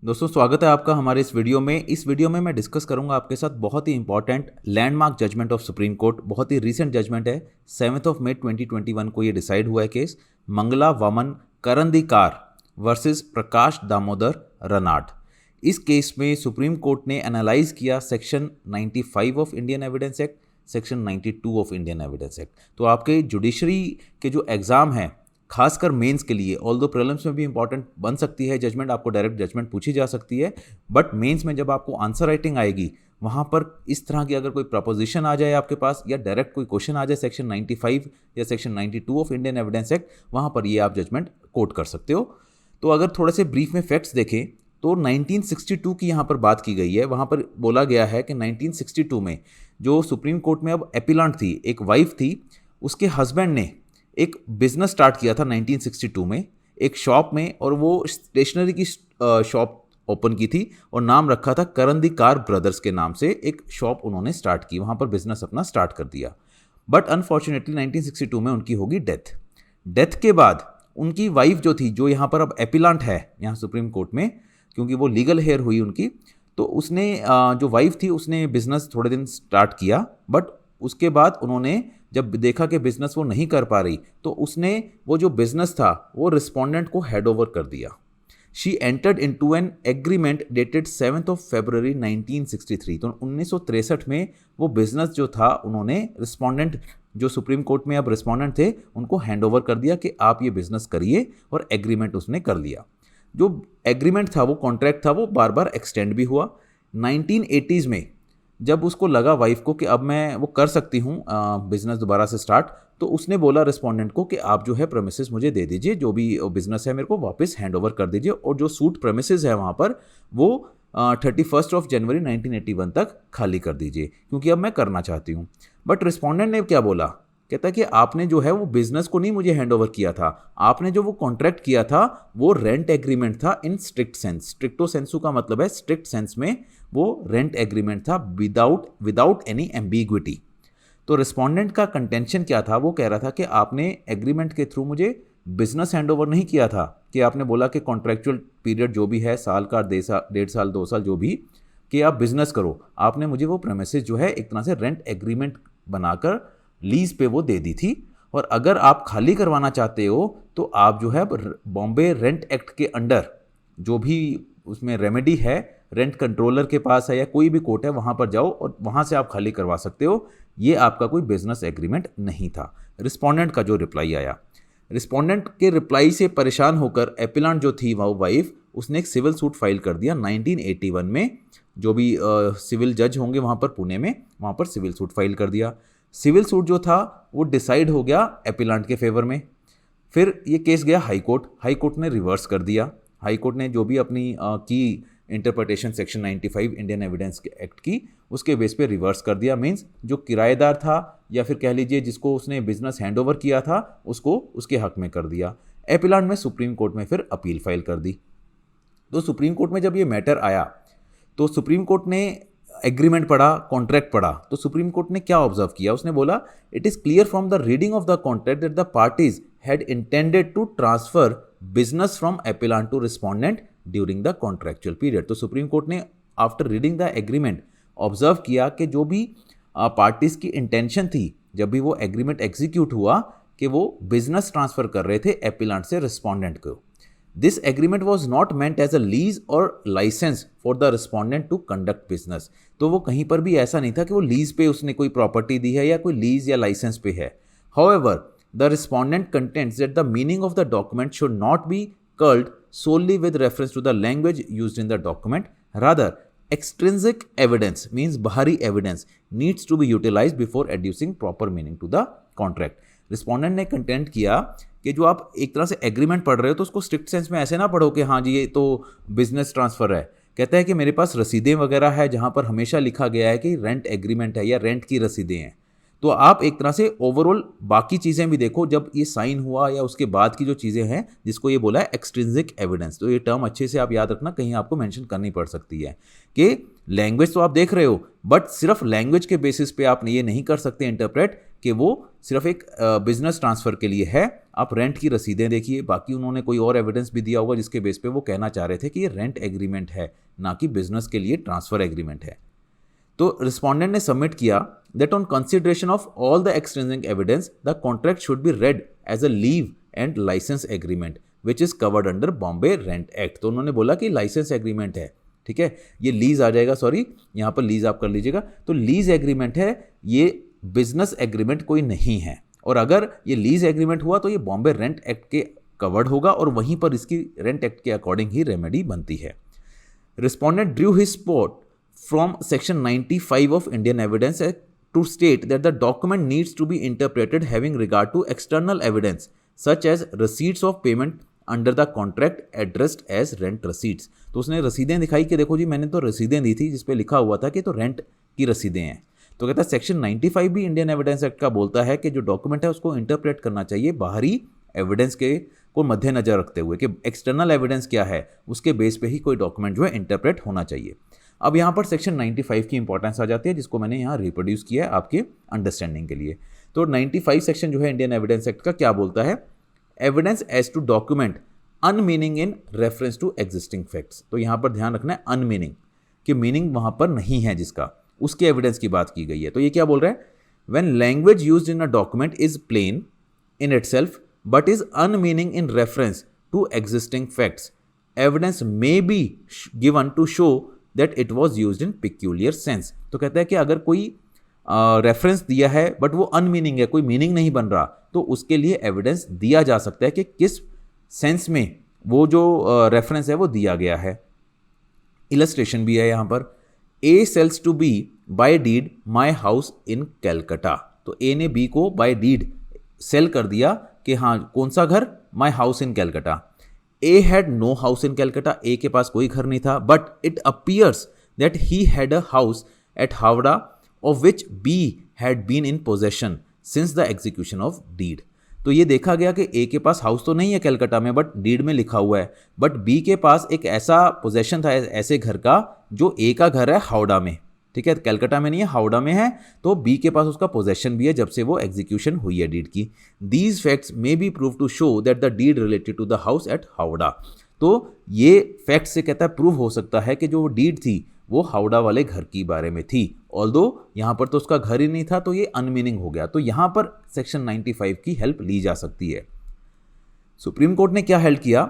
दोस्तों स्वागत है आपका हमारे इस वीडियो में। इस वीडियो में मैं डिस्कस करूंगा आपके साथ बहुत ही important landmark judgment of supreme court. बहुत ही रीसेंट जजमेंट है, 7 मई 2021 को ये डिसाइड हुआ है केस मंगला वामन करंदीकार वर्सेस प्रकाश दामोदर रनाड। इस केस में सुप्रीम कोर्ट ने एनालाइज किया section 95 of Indian evidence act, section 92 of Indian evidence act. तो आपके जुडिशरी के जो एग्ज़ाम हैं खासकर मेंस के लिए, ऑल्दो प्रीलिम्स में भी इंपॉर्टेंट बन सकती है जजमेंट, आपको डायरेक्ट जजमेंट पूछी जा सकती है, बट मेंस में जब आपको आंसर राइटिंग आएगी वहाँ पर इस तरह की अगर कोई प्रपोजिशन आ जाए आपके पास या डायरेक्ट कोई क्वेश्चन आ जाए सेक्शन 95 या section 92 of Indian evidence act, वहाँ पर ये आप जजमेंट कोट कर सकते हो। तो अगर थोड़े से ब्रीफ में फैक्ट्स देखें तो 1962 की यहाँ पर बात की गई है। वहाँ पर बोला गया है कि 1962 में जो सुप्रीम कोर्ट में अब एपिलांट थी, एक वाइफ थी, उसके हस्बैंड ने एक बिजनेस स्टार्ट किया था 1962 में एक शॉप में, और वो स्टेशनरी की शॉप ओपन की थी और नाम रखा था करंदीकार ब्रदर्स के नाम से। एक शॉप उन्होंने स्टार्ट की, वहाँ पर बिजनेस अपना स्टार्ट कर दिया। बट अनफॉर्चुनेटली 1962 में उनकी होगी डेथ के बाद उनकी वाइफ जो थी, जो यहाँ पर अब एपिलांट है यहाँ सुप्रीम कोर्ट में, क्योंकि वो लीगल हेयर हुई उनकी, तो उसने जो वाइफ थी उसने बिजनेस थोड़े दिन स्टार्ट किया, बट उसके बाद उन्होंने जब देखा कि बिजनेस वो नहीं कर पा रही तो उसने वो जो बिजनेस था वो रिस्पोंडेंट को हैंड ओवर कर दिया। She entered into an agreement dated 7 फरवरी 1963। तो 1963 में वो बिजनेस जो था उन्होंने रिस्पोंडेंट, जो सुप्रीम कोर्ट में अब रिस्पोंडेंट थे, उनको हैंड ओवर कर दिया कि आप ये बिजनेस करिए, और एग्रीमेंट उसने कर लिया। जो एग्रीमेंट था, वो कॉन्ट्रैक्ट था, वो बार बार एक्सटेंड भी हुआ। 1980s में जब उसको लगा वाइफ को कि अब मैं वो कर सकती हूँ बिजनेस दोबारा से स्टार्ट, तो उसने बोला रिस्पोंडेंट को कि आप जो है प्रेमिसेस मुझे दे दीजिए, जो भी बिजनेस है मेरे को वापस हैंड ओवर कर दीजिए, और जो सूट प्रेमिसेस है वहाँ पर वो 31 जनवरी 1981 तक खाली कर दीजिए, क्योंकि अब मैं करना चाहती हूँ। बट रिस्पोंडेंट ने क्या बोला, कहता कि आपने जो है वो बिजनेस को नहीं मुझे हैंड ओवर किया था, आपने जो वो कॉन्ट्रैक्ट किया था वो रेंट एग्रीमेंट था इन स्ट्रिक्ट सेंस। स्ट्रिक्टो सेंसु का मतलब है स्ट्रिक्ट सेंस में वो रेंट एग्रीमेंट था, विदाउट एनी एम्बिग्विटी। तो रिस्पोंडेंट का कंटेंशन क्या था, वो कह रहा था कि आपने एग्रीमेंट के थ्रू मुझे बिजनेस हैंड ओवर नहीं किया था, कि आपने बोला कि कॉन्ट्रैक्चुअल पीरियड जो भी है, साल का, 1.5 साल 2 साल जो भी, कि आप बिजनेस करो, आपने मुझे वो प्रेमिसेस जो है एक तरह से रेंट एग्रीमेंट बनाकर लीज पे वो दे दी थी, और अगर आप खाली करवाना चाहते हो तो आप जो है बॉम्बे रेंट एक्ट के अंडर जो भी उसमें रेमेडी है, रेंट कंट्रोलर के पास है या कोई भी कोर्ट है, वहाँ पर जाओ और वहाँ से आप खाली करवा सकते हो। ये आपका कोई बिजनेस एग्रीमेंट नहीं था। रिस्पोंडेंट का जो रिप्लाई आया, रिस्पोंडेंट के रिप्लाई से परेशान होकर एपिलांट जो थी वो वाइफ, उसने एक सिविल सूट फाइल कर दिया 1981 में। जो भी सिविल जज होंगे वहाँ पर पुणे में, वहाँ पर सिविल सूट फाइल कर दिया। सिविल सूट जो था वो डिसाइड हो गया एपिलांट के फेवर में। फिर ये केस गया हाई कोर्ट, हाई कोर्ट ने रिवर्स कर दिया। हाई कोर्ट ने जो भी अपनी की interpretation section 95 Indian evidence act की, उसके बेस पे रिवर्स कर दिया। मींस जो किराएदार था या फिर कह लीजिए जिसको उसने बिजनेस हैंड ओवर किया था, उसको उसके हक में कर दिया। एपिलांट में सुप्रीम कोर्ट में फिर अपील फाइल कर दी। तो सुप्रीम कोर्ट में जब ये मैटर आया तो सुप्रीम कोर्ट ने एग्रीमेंट पढ़ा, कॉन्ट्रैक्ट पढ़ा, तो सुप्रीम कोर्ट ने क्या ऑब्जर्व किया, उसने बोला it is clear from the reading of the contract that the parties had intended to transfer business from appellant to respondent during the contractual period. तो सुप्रीम कोर्ट ने after reading the agreement observe किया कि जो भी parties की intention थी जब भी वो एग्रीमेंट एग्जीक्यूट हुआ, कि वो बिजनेस ट्रांसफर कर रहे थे एपिलांट से रिस्पोंडेंट को। This agreement was not meant as a lease or license for the respondent to conduct business। तो वो कहीं पर भी ऐसा नहीं था कि वो लीज पे उसने कोई प्रॉपर्टी दी है या कोई लीज या लाइसेंस पे है। However, the respondent contends that the meaning of the document should not be culled solely with reference to the language used in the document. Rather, extrinsic evidence means bahari evidence needs to be utilized before adducing proper meaning to the contract। Respondent ने content किया कि जो आप एक तरह से agreement पढ़ रहे हो तो उसको स्ट्रिक्ट सेंस में ऐसे ना पढ़ो कि हाँ जी ये तो बिजनेस ट्रांसफ़र है। कहता है कि मेरे पास रसीदें वगैरह है जहाँ पर हमेशा लिखा गया है कि रेंट एग्रीमेंट है या रेंट की रसीदें हैं। तो आप एक तरह से ओवरऑल बाकी चीज़ें भी देखो, जब ये साइन हुआ या उसके बाद की जो चीज़ें हैं, जिसको ये बोला है एक्सट्रिंसिक एविडेंस। तो ये टर्म अच्छे से आप याद रखना, कहीं आपको मेंशन करनी पड़ सकती है कि लैंग्वेज तो आप देख रहे हो, बट सिर्फ लैंग्वेज के बेसिस पे आप ये नहीं कर सकते इंटरप्रेट कि वो सिर्फ एक बिजनेस ट्रांसफ़र के लिए है। आप रेंट की रसीदें देखिए, बाकी उन्होंने कोई और एविडेंस भी दिया होगा जिसके बेस पे वो कहना चाह रहे थे कि ये रेंट एग्रीमेंट है, ना कि बिजनेस के लिए ट्रांसफ़र एग्रीमेंट है। तो रिस्पोंडेंट ने सबमिट किया that on consideration of all the extrinsic evidence the contract should be read as a leave and license agreement which is covered under Bombay rent act. तो उन्होंने बोला कि लाइसेंस एग्रीमेंट है, ठीक है, ये लीज आ जाएगा, सॉरी यहाँ पर लीज आप कर लीजिएगा। तो लीज एग्रीमेंट है, ये बिजनेस एग्रीमेंट कोई नहीं है, और अगर ये लीज एग्रीमेंट हुआ तो ये बॉम्बे रेंट एक्ट के कवर्ड होगा और वहीं पर इसकी रेंट एक्ट के अकॉर्डिंग ही रेमेडी बनती है। Respondent Drew his support from section 95 of Indian Evidence Act to state that the document needs to be interpreted having regard to external evidence such as receipts of payment under the contract addressed as rent receipts। तो उसने रसीदें दिखाई कि देखो जी मैंने तो रसीदें दी थी जिस पे लिखा हुआ था कि तो रेंट की रसीदें हैं। तो कहता है सेक्शन 95 भी इंडियन एविडेंस एक्ट का बोलता है कि जो डॉक्यूमेंट है उसको इंटरप्रेट करना चाहिए बाहरी एविडेंस के को मद्देनजर रखते हुए कि एक्सटर्नल एविडेंस क्या है उसके बेस पे ही कोई डॉक्यूमेंट जो है इंटरप्रेट होना चाहिए। अब यहाँ पर सेक्शन 95 की इंपॉर्टेंस आ जाती है जिसको मैंने यहाँ रिप्रोड्यूस किया है आपके अंडरस्टैंडिंग के लिए। तो 95 सेक्शन जो है इंडियन एविडेंस एक्ट का क्या बोलता है, evidence as to document unmeaning in reference to existing facts. तो यहाँ पर ध्यान रखना है अनमीनिंग कि मीनिंग वहाँ पर नहीं है जिसका, उसके एविडेंस की बात की गई है। तो ये क्या बोल रहा है, when language used in a document is plain in itself but is unmeaning in reference to existing facts, evidence may be given to show that it was use in peculiar sense. तो कहता है कि अगर कोई reference दिया है but वो unmeaning है, कोई मीनिंग नहीं बन रहा, तो उसके लिए एविडेंस दिया जा सकता है कि किस सेंस में वो जो रेफरेंस है वो दिया गया है। इलस्ट्रेशन भी है यहाँ पर, A sells to B by deed my house in Calcutta. तो ए ने बी को बाय डीड सेल कर दिया कि हाँ कौन सा घर, माई house in Calcutta. A had no house in Calcutta, A के पास कोई घर नहीं था, but it appears that he had a house at Howrah of which B had been in possession since the execution of deed। तो ये देखा गया कि A के पास हाउस तो नहीं है कलकत्ता में बट डीड में लिखा हुआ है, बट B के पास एक ऐसा पोजेशन था ऐसे घर का जो A का घर है हावड़ा में, ठीक है, कलकत्ता में नहीं है हावड़ा में है, तो बी के पास उसका पोजेशन भी है जब से वो एग्जीक्यूशन हुई है डीड की। These facts may be prove to show that the deed related to the house at Howrah. तो ये फैक्ट से कहता है प्रूव हो सकता है कि जो डीड थी वो हावड़ा वाले घर की बारे में थी, ऑल्दो यहाँ पर तो उसका घर ही नहीं था, तो ये अनमीनिंग हो गया। तो यहाँ पर सेक्शन 95 की हेल्प ली जा सकती है। सुप्रीम कोर्ट ने क्या हेल्प किया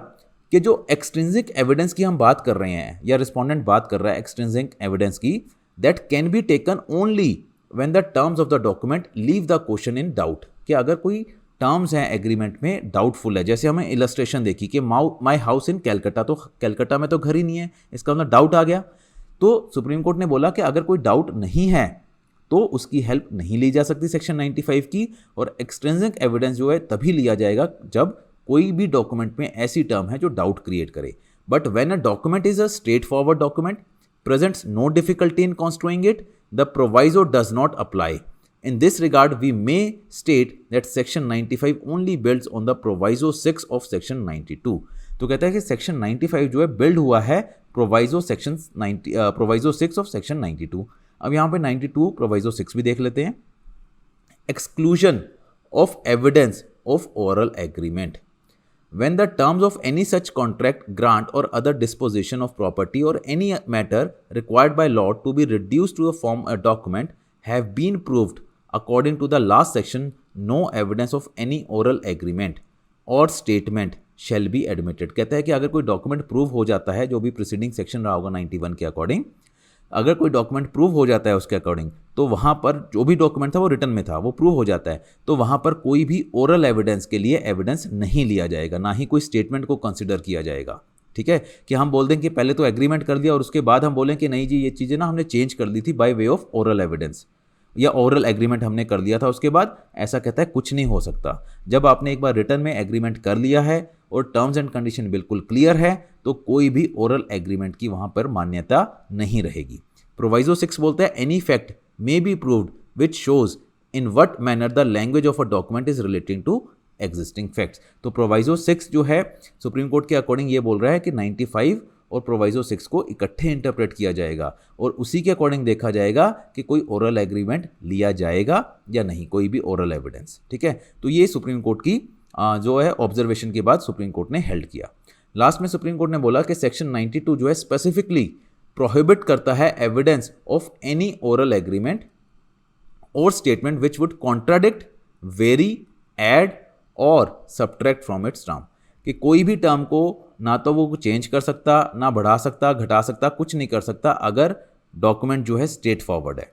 कि जो एक्सट्रिंसिक एविडेंस की हम बात कर रहे हैं या रिस्पोंडेंट बात कर रहा है एक्सट्रिंसिक एविडेंस की, that can be taken only when the terms of the document leave the question in doubt। कि अगर कोई टर्म्स हैं एग्रीमेंट में डाउटफुल है, जैसे हमें इलस्ट्रेशन देखी कि माई हाउस इन कैलकटा, तो कैलकटा में तो घर ही नहीं है, इसका मतलब डाउट आ गया। तो सुप्रीम कोर्ट ने बोला कि अगर कोई डाउट नहीं है तो उसकी हेल्प नहीं ली जा सकती सेक्शन 95 की, और एक्सट्रिंसिक एविडेंस जो है तभी लिया जाएगा जब कोई भी डॉक्यूमेंट में ऐसी टर्म है जो डाउट क्रिएट करे। But when a document is a straight forward document presents no difficulty in construing it, the proviso does not apply। In this regard, we may state that section 95 only builds on the proviso 6 of section 92। तो कहता है कि section 95 जो है build हुआ है proviso 6 of section 92। अब यहाँ पे 92 proviso 6 भी देख लेते हैं। Exclusion of evidence of oral agreement। When the terms of any such contract, grant or other disposition of property or any matter required by law to be reduced to a form a document have been proved according to the last section, no evidence of any oral agreement or statement shall be admitted। कहता है कि अगर कोई document prove हो जाता है, जो भी प्रीसीडिंग सेक्शन रहा होगा 91 के अकॉर्डिंग, अगर कोई डॉक्यूमेंट प्रूव हो जाता है उसके अकॉर्डिंग, तो वहाँ पर जो भी डॉक्यूमेंट था वो रिटन में था, वो प्रूव हो जाता है, तो वहाँ पर कोई भी ओरल एविडेंस के लिए एविडेंस नहीं लिया जाएगा, ना ही कोई स्टेटमेंट को कंसिडर किया जाएगा। ठीक है, कि हम बोल दें कि पहले तो एग्रीमेंट कर दिया और उसके बाद हम बोलें कि नहीं जी ये चीज़ें ना हमने चेंज कर दी थी by way of oral evidence, या ओरल एग्रीमेंट हमने कर लिया था उसके बाद, ऐसा कहता है कुछ नहीं हो सकता। जब आपने एक बार रिटर्न में एग्रीमेंट कर लिया है और टर्म्स एंड कंडीशन बिल्कुल क्लियर है, तो कोई भी ओरल एग्रीमेंट की वहाँ पर मान्यता नहीं रहेगी। प्रोवाइजो 6 बोलता है any fact may be proved which shows in what manner the language of a document is relating to existing facts. तो प्रोवाइजो 6 जो है सुप्रीम कोर्ट के अकॉर्डिंग ये बोल रहा है कि 95 और प्रोवाइजो 6 को इकट्ठे इंटरप्रेट किया जाएगा और उसी के अकॉर्डिंग देखा जाएगा कि कोई ओरल एग्रीमेंट लिया जाएगा या नहीं, कोई भी ओरल एविडेंस। ठीक है, तो ये सुप्रीम कोर्ट की जो है ऑब्जर्वेशन के बाद सुप्रीम कोर्ट ने हेल्ड किया। लास्ट में सुप्रीम कोर्ट ने बोला कि सेक्शन 92 जो है स्पेसिफिकली प्रोहिबिट करता है evidence of any oral agreement और statement which would contradict, vary, add और सब्ट्रैक्ट फ्रॉम इट्स टर्म, कि कोई भी टर्म को ना तो वो चेंज कर सकता, ना बढ़ा सकता, घटा सकता, कुछ नहीं कर सकता अगर डॉक्यूमेंट जो है स्ट्रेट फॉरवर्ड है।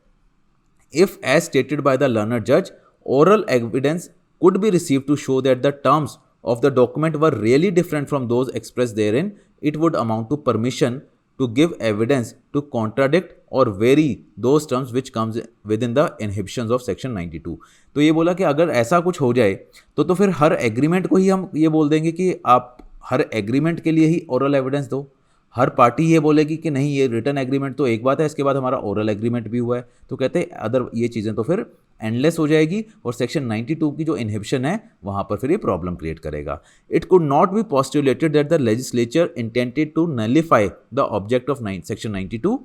If as stated by the learned जज oral evidence could be received to show that the terms of the document were really different from those expressed therein, it would amount to permission to give evidence to contradict or vary those terms which comes within the inhibitions of section 92। तो ये बोला कि अगर ऐसा कुछ हो जाए तो फिर हर एग्रीमेंट को ही हम ये बोल देंगे कि आप हर एग्रीमेंट के लिए ही ओरल एविडेंस दो। हर पार्टी ये बोलेगी कि नहीं, ये रिटर्न एग्रीमेंट तो एक बात है, इसके बाद हमारा ओरल एग्रीमेंट भी हुआ है, तो कहते हैं अदर ये चीज़ें तो फिर एंडलेस हो जाएगी और सेक्शन 92 की जो इनहिबिशन है वहाँ पर फिर ये प्रॉब्लम क्रिएट करेगा। It could not be postulated that the legislature intended to nullify the object of section 92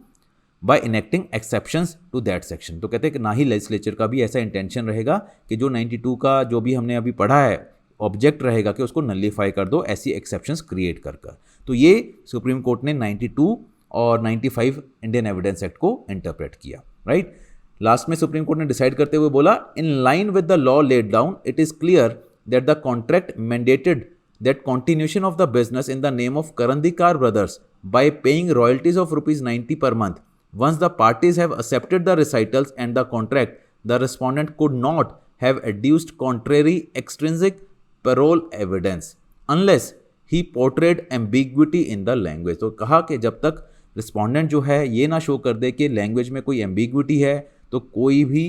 by enacting exceptions to that section. तो कहते हैं कि ना ही लेजिस्लेचर का भी ऐसा इंटेंशन रहेगा कि जो 92 का जो भी हमने अभी पढ़ा है ऑब्जेक्ट रहेगा कि उसको नलिफाई कर दो ऐसी एक्सेप्शंस क्रिएट कर। तो ये सुप्रीम कोर्ट ने 92 और 95 इंडियन एविडेंस एक्ट को इंटरप्रेट किया, राइट। लास्ट में सुप्रीम कोर्ट ने डिसाइड करते हुए बोला, in line with the law laid down it is clear that the contract mandated that continuation of the business in the name of Karandikar brothers by paying royalties of ₹90 per month. Once the parties have accepted the recitals and the contract, the respondent could not have adduced contrary extrinsic parole evidence unless he portrayed ambiguity in the language। तो कहा कि जब तक respondent जो है ये ना show कर दे कि लैंग्वेज में कोई एम्बिग्विटी है तो कोई भी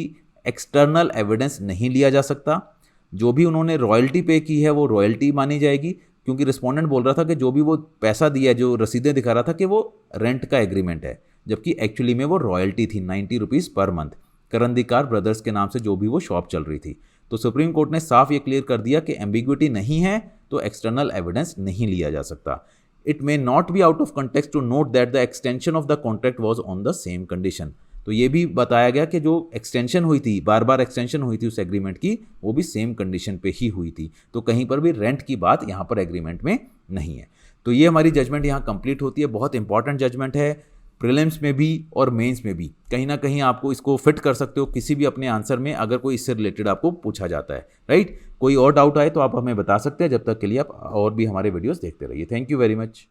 एक्सटर्नल एविडेंस नहीं लिया जा सकता। जो भी उन्होंने रॉयल्टी पे की है वो रॉयल्टी मानी जाएगी, क्योंकि रिस्पोंडेंट बोल रहा था कि जो भी वो पैसा दिया, जो रसीदें दिखा रहा था कि वो रेंट का एग्रीमेंट है, जबकि एक्चुअली में वो रॉयल्टी थी 90 रुपीज़ पर मंथ, करंदीकार ब्रदर्स के नाम से जो भी वो शॉप चल रही थी। तो सुप्रीम कोर्ट ने साफ ये क्लियर कर दिया कि एम्बिग्विटी नहीं है तो एक्सटर्नल एविडेंस नहीं लिया जा सकता। It may not be out of context to note that the extension of the contract was on the same condition. तो ये भी बताया गया कि जो एक्सटेंशन हुई थी, बार बार एक्सटेंशन हुई थी उस एग्रीमेंट की, वो भी सेम कंडीशन पे ही हुई थी। तो कहीं पर भी रेंट की बात यहाँ पर एग्रीमेंट में नहीं है। तो ये हमारी जजमेंट यहाँ कंप्लीट होती है। बहुत इंपॉर्टेंट जजमेंट है, प्रीलिम्स में भी और मेंस में भी कहीं ना कहीं आपको इसको फिट कर सकते हो किसी भी अपने आंसर में, अगर कोई इससे रिलेटेड आपको पूछा जाता है, राइट। कोई और डाउट आए तो आप हमें बता सकते हैं। जब तक के लिए आप और भी हमारे वीडियोस देखते रहिए। Thank you very much.